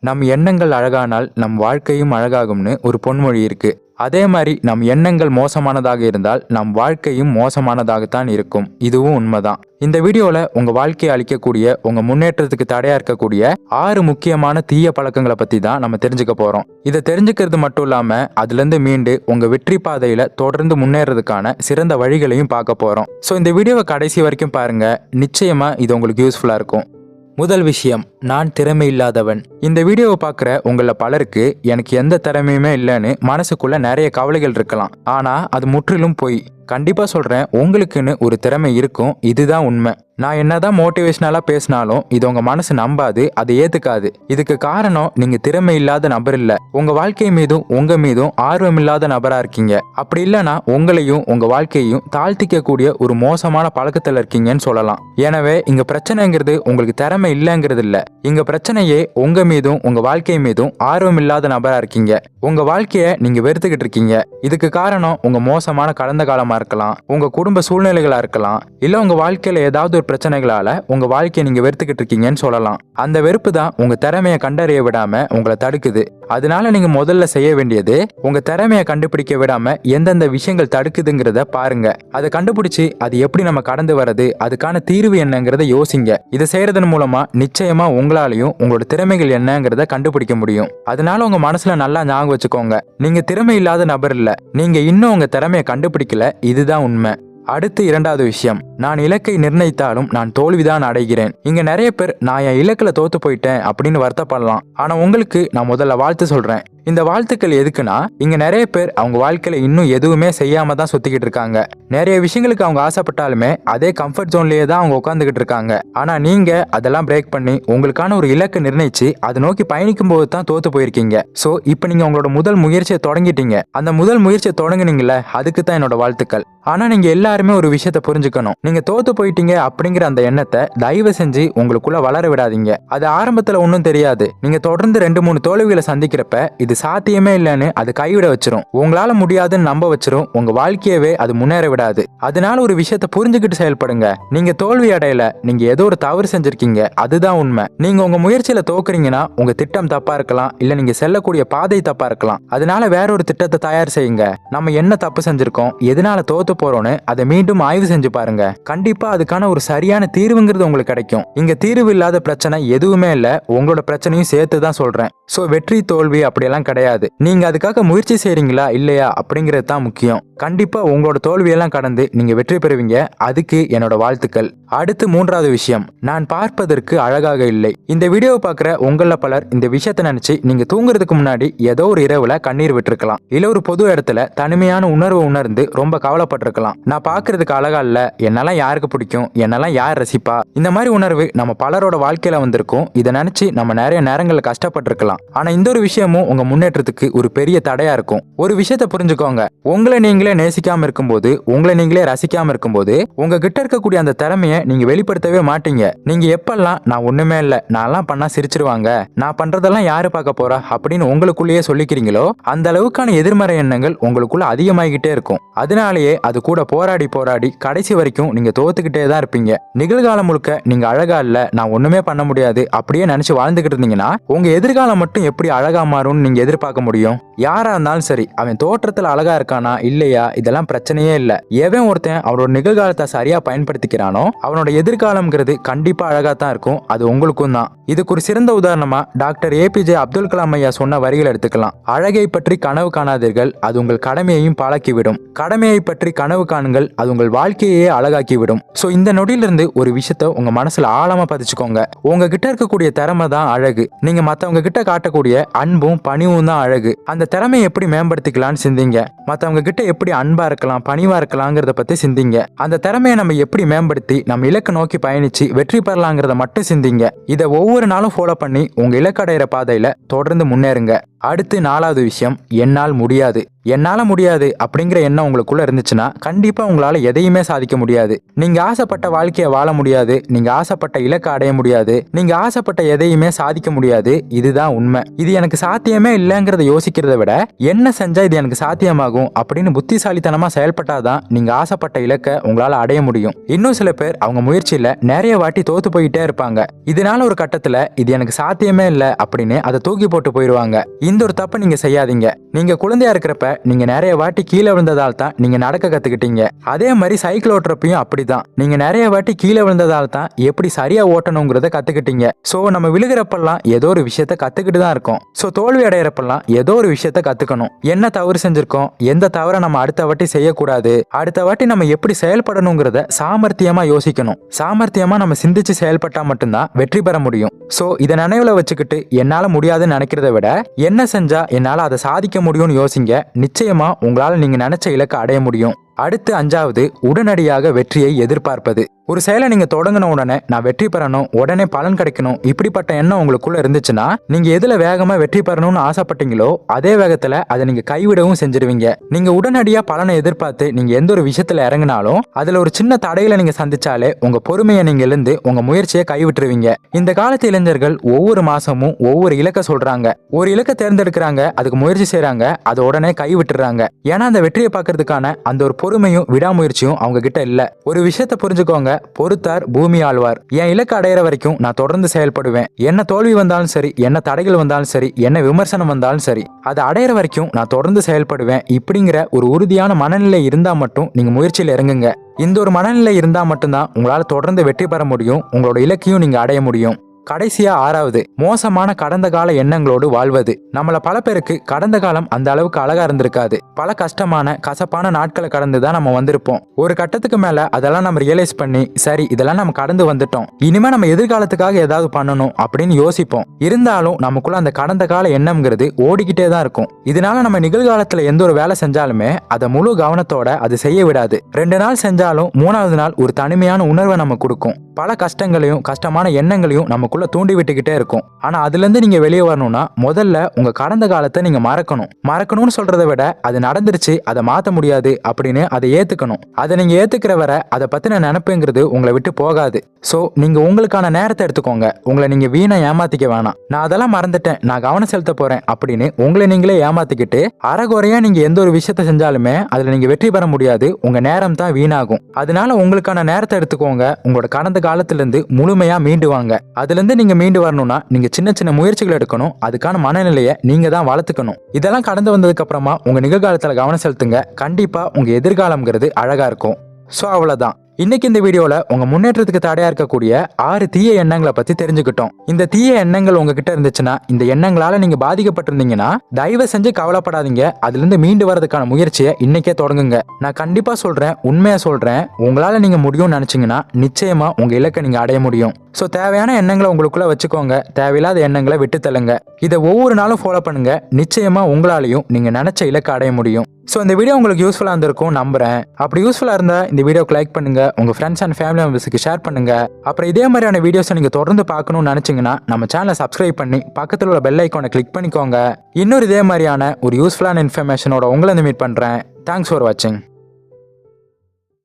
நம் எண்ணங்கள் அழகானால் நம் வாழ்க்கையும் அழகாகும்னு ஒரு பொன்மொழி இருக்கு. அதே மாதிரி நம் எண்ணங்கள் மோசமானதாக இருந்தால் நம் வாழ்க்கையும் மோசமானதாகத்தான் இருக்கும். இதுவும் உண்மைதான். இந்த வீடியோல உங்க வாழ்க்கையை அளிக்கக்கூடிய, உங்க முன்னேற்றத்துக்கு தடையா இருக்கக்கூடிய 6 முக்கியமான தீய பழக்கங்களை பத்தி தான் நம்ம தெரிஞ்சுக்க போறோம். இதை தெரிஞ்சுக்கிறது மட்டும் இல்லாம அதுல இருந்து மீண்டு உங்க வெற்றி பாதையில தொடர்ந்து முன்னேறதுக்கான சிறந்த வழிகளையும் பார்க்க போறோம். ஸோ இந்த வீடியோவை கடைசி வரைக்கும் பாருங்க. நிச்சயமா இது உங்களுக்கு யூஸ்ஃபுல்லா இருக்கும். முதல் விஷயம், நான் திறமை இல்லாதவன். இந்த வீடியோவை பார்க்குற உங்கள பலருக்கு எனக்கு எந்த திறமையுமே இல்லைன்னு மனசுக்குள்ள நிறைய கவலைகள் இருக்கலாம். ஆனா அது முற்றிலும் பொய். கண்டிப்பா சொல்றேன், உங்களுக்குன்னு ஒரு திறமை இருக்கும். இதுதான் உண்மை. நான் என்னதான் மோட்டிவேஷனலா பேசினாலும் இது உங்க மனசு நம்பாது, அதை ஏத்துக்காது. இதுக்கு காரணம் நீங்க திறமை இல்லாத நபர் இல்ல, உங்க வாழ்க்கை மீதும் உங்க மீதும் ஆர்வம் இல்லாத நபரா இருக்கீங்க. அப்படி இல்லைன்னா உங்களையும் உங்க வாழ்க்கையையும் தாழ்த்திக்க கூடிய ஒரு மோசமான பழக்கத்துல இருக்கீங்கன்னு சொல்லலாம். எனவே இங்க பிரச்சனைங்கிறது உங்களுக்கு திறமை இல்லைங்கிறது இல்ல. இங்க பிரச்சனையே உங்க மீதும் உங்க வாழ்க்கை மீதும் ஆர்வம் இல்லாத நபரா இருக்கீங்க. உங்க வாழ்க்கைய நீங்க வெறுத்துக்கிட்டு இருக்கீங்க. இதுக்கு காரணம் உங்க மோசமான கடந்த காலமா இருக்கலாம், உங்க குடும்ப சூழ்நிலைகளா இருக்கலாம், இல்ல உங்க வாழ்க்கையில ஏதாவது ஒரு பிரச்சனைகளால உங்க வாழ்க்கையை நீங்க வெறுத்துக்கிட்டு இருக்கீங்கன்னு சொல்லலாம். அந்த வெறுப்பு தான் உங்க திறமையை கண்டறிய விடாம உங்களை தடுக்குது. அதனால நீங்க முதல்ல செய்ய வேண்டியது, உங்க திறமையை கண்டுபிடிக்க விடாம எந்தெந்த விஷயங்கள் தடுக்குதுங்கிறத பாருங்க. அதை கண்டுபிடிச்சு அது எப்படி நம்ம கடந்து வர்றது, அதுக்கான தீர்வு என்னங்கிறத யோசிங்க. இதை செய்யறதன் மூலமா நிச்சயமா உங்களாலையும் உங்களோட திறமைகள் என்னங்கிறத கண்டுபிடிக்க முடியும். அதனால உங்க மனசுல நல்லா ஞாபகம் வச்சுக்கோங்க, நீங்க திறமை இல்லாத நபர் இல்ல, நீங்க இன்னும் உங்க திறமையை கண்டுபிடிக்கல. இதுதான் உண்மை. அடுத்து இரண்டாவது விஷயம், நான் இலக்கை நிர்ணயித்தாலும் நான் தோல்விதான் அடைகிறேன். இங்க நிறைய பேர் நான் என் இலக்குல தோத்து போயிட்டேன் அப்படின்னு வருத்தப்படலாம். ஆனா உங்களுக்கு நான் முதல்ல வாழ்த்து சொல்றேன். இந்த வாழ்த்துக்கள் எதுக்குன்னா, இங்க நிறைய பேர் அவங்க வாழ்க்கையில இன்னும் எதுவுமே செய்யாம தான் சுத்திக்கிட்டு இருக்காங்க. நிறைய விஷயங்களுக்கு அவங்க ஆசைப்பட்டாலுமே அதே கம்ஃபர்ட் ஜோன்லயே தான் அவங்க உட்காந்துக்கிட்டு இருக்காங்க. ஆனா நீங்க அதெல்லாம் பிரேக் பண்ணி உங்களுக்கான ஒரு இலக்கை நிர்ணயிச்சு அதை நோக்கி பயணிக்கும் போது தான் தோத்து போயிருக்கீங்க. சோ இப்ப நீங்க உங்களோட முதல் முயற்சியை தொடங்கிட்டீங்க. அந்த முதல் முயற்சியை தொடங்குனீங்கல்ல, அதுக்கு தான் என்னோட வாழ்த்துக்கள். ஆனா நீங்க எல்லாருமே ஒரு விஷயத்த புரிஞ்சுக்கணும், நீங்க தோத்து போயிட்டீங்க அப்படிங்கிற அந்த எண்ணத்தை தயவு செஞ்சு உங்களுக்குள்ள வளர விடாதீங்க. அது ஆரம்பத்துல ஒன்னும் தெரியாது. நீங்க தொடர்ந்து 2-3 தோல்விகளை சந்திக்கிறப்ப இது சாத்தியமே இல்லைன்னு அது கைவிட வச்சிரும், உங்களால முடியாதுன்னு நம்ப வச்சிரும், உங்க வாழ்க்கையவே அது முன்னேற விடாது. அதனால ஒரு விஷயத்த புரிஞ்சுக்கிட்டு செயல்படுங்க. நீங்க தோல்வி அடையல, நீங்க ஏதோ ஒரு தவறு செஞ்சிருக்கீங்க, அதுதான் உண்மை. நீங்க உங்க முயற்சியில தோக்குறீங்கன்னா உங்க திட்டம் தப்பா இருக்கலாம், இல்ல நீங்க செல்லக்கூடிய பாதை தப்பா இருக்கலாம். அதனால வேற ஒரு திட்டத்தை தயார் செய்யுங்க. நம்ம என்ன தப்பு செஞ்சிருக்கோம், எதனால தோத்து போறோம்னு அதை மீண்டும் ஆய்வு செஞ்சு பாருங்க. கண்டிப்பா அதுக்கான ஒரு சரியான தீர்வுங்கிறது உங்களுக்கு கிடைக்கும். இங்க தீர்வு இல்லாத பிரச்சனை எதுவுமே இல்ல, உங்களோட பிரச்சனையும் சேர்த்து தான் சொல்றேன். சோ வெற்றி தோல்வி அப்படியெல்லாம் கிடையாது. நீங்க அதுக்காக முயற்சி செய்றீங்களா இல்லையா அப்படிங்கிறது தான் முக்கியம். கண்டிப்பா உங்களோட தோல்வியெல்லாம் கடந்து நீங்க வெற்றி பெறுவீங்க. அதுக்கு என்னோட வாழ்த்துக்கள். அடுத்து மூன்றாவது விஷயம், நான் பார்ப்பதற்கு அழகாக இல்லை. இந்த வீடியோவை பார்க்குற உங்கள பலர் இந்த விஷயத்தை நினைச்சு நீங்க தூங்குறதுக்கு முன்னாடி ஏதோ ஒரு இரவுல கண்ணீர் விட்டுருக்கலாம், இல்ல ஒரு பொது இடத்துல தனிமையான உணர்வை உணர்ந்து ரொம்ப கவலைப்பட்டிருக்கலாம். நான் பார்க்கறதுக்கு அழகா இல்ல, என்னெல்லாம் யாருக்கு பிடிக்கும், என்னெல்லாம் யார் ரசிப்பா, இந்த மாதிரி உணர்வு நம்ம பலரோட வாழ்க்கையில வந்திருக்கும். இதை நினைச்சு நம்ம நிறைய நேரங்கள்ல கஷ்டப்பட்டிருக்கலாம். ஆனா இந்த ஒரு விஷயமும் உங்க முன்னேற்றத்துக்கு ஒரு பெரிய தடையா இருக்கும். ஒரு விஷயத்தை புரிஞ்சுக்கோங்க, உங்களை நீங்களே நேசிக்காம இருக்கும்போது, உங்களை நீங்களே ரசிக்காம இருக்கும்போது உங்ககிட்ட இருக்கக்கூடிய அந்த திறமையை நீங்க வெளிப்படுத்தவே மாட்டீங்க. நீங்க எப்பெல்லாம் நான் ஒண்ணுமே இல்ல, நான்லாம் பண்ணா சிரிச்சிருவாங்க, நான் பண்றதெல்லாம் யாரு பார்க்க போறா அப்படின்னு உங்களுக்குள்ளேயே சொல்லிக்கிறீங்களோ, அந்த அளவுக்கான எதிர்மறை எண்ணங்கள் உங்களுக்குள்ள அதிகமாகிட்டே இருக்கும். அதனாலேயே அது கூட போராடி போராடி கடைசி வரைக்கும் நீங்க தோத்துக்கிட்டே தான் இருப்பீங்க. நிகழ்காலம் முழுக்க நீங்க அழகா இல்ல, நான் ஒண்ணுமே பண்ண முடியாது அப்படியே நினைச்சு வாழ்ந்துகிட்டு இருந்தீங்கன்னா உங்க எதிர்காலம் மட்டும் எப்படி அழகா மாறும்னு நீங்க எதிர்பார்க்க முடியும்? யாரா இருந்தாலும் சரி, அவன் தோற்றத்துல அழகா இருக்கானா இல்லையா இதெல்லாம் பிரச்சனையே இல்ல. எவன் ஒருத்தன் அவனோட நிகழ்காலத்தை சரியா பயன்படுத்திக்கிறானோ அவனோட எதிர்காலம்ங்கிறது கண்டிப்பா அழகா தான் இருக்கும். அது உங்களுக்கும் தான். இதுக்கு ஒரு சிறந்த உதாரணமா டாக்டர் APJ அப்துல் கலாம் ஐயா சொன்ன வரிகள் எடுத்துக்கலாம். அழகை பற்றி கனவு காணாதீர்கள், அது உங்கள் கடமையையும் பாழாக்கிவிடும். கடமையை பற்றி கனவு காணுங்கள், அது உங்கள் வாழ்க்கையே அழகாக்கிவிடும். சோ இந்த நொடியிலிருந்து ஒரு விஷயத்த உங்க மனசுல ஆழமா பதிச்சுக்கோங்க. உங்ககிட்ட இருக்கக்கூடிய திறமை தான் அழகு. நீங்க மத்தவங்க கிட்ட காட்டக்கூடிய அன்பும் பணிவும் தான் அழகு. அந்த திறமையை எப்படி மேம்படுத்திக்கலாம்னு சிந்திங்க. மத்தவங்க கிட்ட எப்படி அன்பா இருக்கலாம், பணிவா இருக்கலாங்கிறத பத்தி சிந்திங்க. அந்த திறமையை நம்ம எப்படி மேம்படுத்தி நம்ம இலக்கை நோக்கி பயணிச்சு வெற்றி பெறலாங்கிறத மட்டும் சிந்திங்க. இதை ஒவ்வொரு நாளும் ஃபாலோ பண்ணி உங்க இலக்கு அடைகிற பாதையில தொடர்ந்து முன்னேறுங்க. அடுத்து 4வது விஷயம், என்னால் முடியாது. என்னால முடியாது அப்படிங்கிற எண்ணம் உங்களுக்குள்ள இருந்துச்சுன்னா கண்டிப்பா உங்களால எதையுமே சாதிக்க முடியாது. நீங்க ஆசைப்பட்ட வாழ்க்கையை வாழ முடியாது, நீங்க ஆசைப்பட்ட இலக்கை அடைய முடியாது, நீங்க ஆசைப்பட்ட எதையுமே சாதிக்க முடியாது. இதுதான் உண்மை. இது எனக்கு சாத்தியமே இல்லைங்கிறத யோசிக்கிறத விட என்ன செஞ்சா இது எனக்கு சாத்தியமாகும் அப்படின்னு புத்திசாலித்தனமா செயல்பட்டாதான் நீங்க ஆசைப்பட்ட இலக்கை உங்களால அடைய முடியும். இன்னும் சில பேர் அவங்க முயற்சியில நிறைய வாட்டி தோத்து போயிட்டே இருப்பாங்க. இதனால ஒரு கட்டத்துல இது எனக்கு சாத்தியமே இல்லை அப்படின்னு அதை தூக்கி போட்டு போயிடுவாங்க. இந்த ஒரு தப்பு நீங்க செய்யாதீங்க. நீங்க குழந்தையா இருக்கிறப்ப நீங்க நிறைய வாட்டி கீழே விழுந்ததால் தான் நீங்க நடக்க கத்துக்கிட்டீங்க. அதே மாதிரி சைக்கிள் ஓட்டுறப்பையும் அப்படிதான். நீங்க நிறைய வாட்டி கீழே விழுந்ததால் தான் எப்படி சரியா ஓட்டணுங்கிறத கத்துக்கிட்டீங்க. சோ நம்ம விழுகிறப்பெல்லாம் ஏதோ ஒரு விஷயத்த கத்துக்கிட்டு தான் இருக்கோம். சோ தோல்வி அடையிறப்பெல்லாம் ஏதோ ஒரு விஷயத்த கத்துக்கணும். என்ன தவறு செஞ்சிருக்கோம், எந்த தவறை நம்ம அடுத்த வாட்டி செய்யக்கூடாது, அடுத்த வாட்டி நம்ம எப்படி செயல்படணுங்கிறத சாமர்த்தியமா யோசிக்கணும். சாமர்த்தியமா நம்ம சிந்திச்சு செயல்பட்டா மட்டும்தான் வெற்றி பெற முடியும். சோ இதை நினைவுல வச்சுக்கிட்டு என்னால முடியாதுன்னு நினைக்கிறத விட என்ன செஞ்சா என்னால அதை சாதிக்க முடியும்னு யோசிங்க. நிச்சயமா உங்களால நீங்க நினைச்ச இலக்கை அடைய முடியும். அடுத்து 5வது, உடனடியாக வெற்றியை எதிர்பார்ப்பது. ஒரு செயலை நீங்க தொடங்கின உடனே நான் வெற்றி பெறணும், உடனே பலன் கிடைக்கணும், இப்படிப்பட்ட எண்ணம் உங்களுக்குள்ள இருந்துச்சுன்னா நீங்க எதுல வேகமா வெற்றி பெறணும்னு ஆசைப்பட்டீங்களோ அதே வேகத்துல அதை நீங்க கைவிடவும் செஞ்சிருவீங்க. நீங்க உடனடியா பலனை எதிர்பார்த்து நீங்க எந்த ஒரு விஷயத்துல இறங்கினாலும் அதுல ஒரு சின்ன தடையில நீங்க சந்திச்சாலே உங்க பொறுமையை நீங்க இழந்து உங்க முயற்சியை கைவிட்டுருவீங்க. இந்த காலத்து இளைஞர்கள் ஒவ்வொரு மாசமும் ஒவ்வொரு இலக்கை சொல்றாங்க. ஒரு இலக்கை தேர்ந்தெடுக்கிறாங்க, அதுக்கு முயற்சி செய்யறாங்க, அதை உடனே கைவிட்டுறாங்க. ஏன்னா அந்த வெற்றியை பார்க்கறதுக்கான அந்த ஒரு பொறுமையும் விடாமுயற்சியும் அவங்க கிட்ட இல்ல. ஒரு விஷயத்தை புரிஞ்சுக்கோங்க, பொறுத்தார் பூமி ஆழ்வார். என் இலக்கு அடையிற வரைக்கும் நான் தொடர்ந்து செயல்படுவேன். என்ன தோல்வி வந்தாலும் சரி, என்ன தடைகள் வந்தாலும் சரி, என்ன விமர்சனம் வந்தாலும் சரி, அதை அடையிற வரைக்கும் நான் தொடர்ந்து செயல்படுவேன். இப்படிங்கிற ஒரு உறுதியான மனநிலை இருந்தா மட்டும் நீங்க முயற்சியில் இறங்குங்க. இந்த ஒரு மனநிலை இருந்தா மட்டும்தான் உங்களால தொடர்ந்து வெற்றி பெற முடியும். உங்களோட இலக்கையும் நீங்க அடைய முடியும். கடைசியா 6வது, மோசமான கடந்த கால எண்ணங்களோடு வாழ்வது. நம்மள பல பேருக்கு கடந்த காலம் அந்த அளவுக்கு அழகா இருந்திருக்காது. பல கஷ்டமான கசப்பான நாட்களை கடந்து தான் நம்ம வந்திருப்போம். ஒரு கட்டத்துக்கு மேல அதெல்லாம் நம்ம ரியலைஸ் பண்ணி சரி இதெல்லாம் நம்ம கடந்து வந்துட்டோம், இனிமே நம்ம எதிர்காலத்துக்காக ஏதாவது பண்ணணும் அப்படின்னு யோசிப்போம். இருந்தாலும் நமக்குள்ள அந்த கடந்த கால எண்ணம்ங்கிறது ஓடிக்கிட்டே தான் இருக்கும். இதனால நம்ம நிகழ்காலத்துல எந்த ஒரு வேலை செஞ்சாலுமே அதை முழு கவனத்தோட அது செய்ய விடாது. 2 நாள் செஞ்சாலும் 3வது நாள் ஒரு தனிமையான உணர்வை நம்ம கொடுக்கும். பல கஷ்டங்களையும் கஷ்டமான எண்ணங்களையும் நமக்குள்ள தூண்டி விட்டுக்கிட்டே இருக்கும். ஆனா அதுல இருந்து நீங்க வெளியே வரணும்னா முதல்ல உங்க கடந்த காலத்தை நீங்க மறக்கணும்னு சொல்றதை விட அது நடந்துருச்சு, அதை மாத்த முடியாது அப்படின்னு அதை ஏத்துக்கணும். அதை நீங்க ஏத்துக்கிற வர அதை பத்தின நினைப்புங்கிறது உங்களை விட்டு போகாது. சோ நீங்க உங்களுக்கான நேரத்தை எடுத்துக்கோங்க. உங்களை நீங்க வீணா ஏமாத்திக்க வேணாம். நான் அதெல்லாம் மறந்துட்டேன், நான் கவனம் செலுத்த போறேன் அப்படின்னு உங்களை நீங்களே ஏமாத்திக்கிட்டு அறகுறையா நீங்க எந்த ஒரு விஷயத்த செஞ்சாலுமே அதுல நீங்க வெற்றி பெற முடியாது. உங்க நேரம் தான் வீணாகும். அதனால உங்களுக்கான நேரத்தை எடுத்துக்கோங்க. உங்களோட கடந்த காலத்துல இருந்து முழுமையா மீண்டு வாங்க. அதுல இருந்து நீங்க மீண்டு வரணும்னா நீங்க சின்ன சின்ன முயற்சிகள் எடுக்கணும். அதுக்கான மனநிலையை நீங்க தான் வளர்த்துக்கணும். இதெல்லாம் கடந்து வந்ததுக்கு அப்புறமா உங்க நிகழ்காலத்துல கவனம் செலுத்துங்க. கண்டிப்பா உங்க எதிர்காலம்ங்கிறது அழகா இருக்கும். சோ அவ்வளவுதான். இன்னைக்கு இந்த வீடியோல உங்க முன்னேற்றத்துக்கு தடையா இருக்கக்கூடிய 6 தீய எண்ணங்களை பத்தி தெரிஞ்சுக்கிட்டோம். இந்த தீய எண்ணங்கள் உங்ககிட்ட இருந்துச்சுன்னா, இந்த எண்ணங்களால நீங்க பாதிக்கப்பட்டிருந்தீங்கன்னா தயவு செஞ்சு கவலைப்படாதீங்க. அதுல இருந்து மீண்டு வரதுக்கான முயற்சியை இன்னைக்கே தொடங்குங்க. நான் கண்டிப்பா சொல்றேன், உண்மையா சொல்றேன், உங்களால நீங்க முடியும்னு நினைச்சீங்கன்னா நிச்சயமா உங்க இலக்கை நீங்க அடைய முடியும். சோ தேவையான எண்ணங்களை உங்களுக்குள்ள வச்சுக்கோங்க, தேவையில்லாத எண்ணங்களை விட்டு தள்ளுங்க. இதை ஒவ்வொரு நாளும் ஃபாலோ பண்ணுங்க. நிச்சயமா உங்களாலையும் நீங்க நினைச்ச இலக்கை அடைய முடியும். ஸோ இந்த வீடியோ உங்களுக்கு யூஸ்ஃபுல்லாக இருந்திருக்கும் நம்புறேன். அப்படி யூஸ்ஃபுல்லாக இருந்தால் இந்த வீடியோக்கு லைக் பண்ணுங்க, உங்க ஃப்ரெண்ட்ஸ் அண்ட் ஃபேமிலி மெம்பர்ஸ்க்கு ஷேர் பண்ணுங்க. அப்புறம் இதே மாதிரியான வீடியோஸை நீங்க தொடர்ந்து பார்க்கணும்னு நினைச்சீங்கன்னா நம்ம சேனலை சப்ஸ்கிரைப் பண்ணி பக்கத்தில் உள்ள பெல் ஐக்கானை கிளிக் பண்ணிக்கோங்க. இன்னொரு இதே மாதிரியான ஒரு யூஸ்ஃபுல்லான இன்ஃபர்மேஷனோட உங்களை மீட் பண்றேன். தேங்க்ஸ் ஃபார் வாட்சிங்.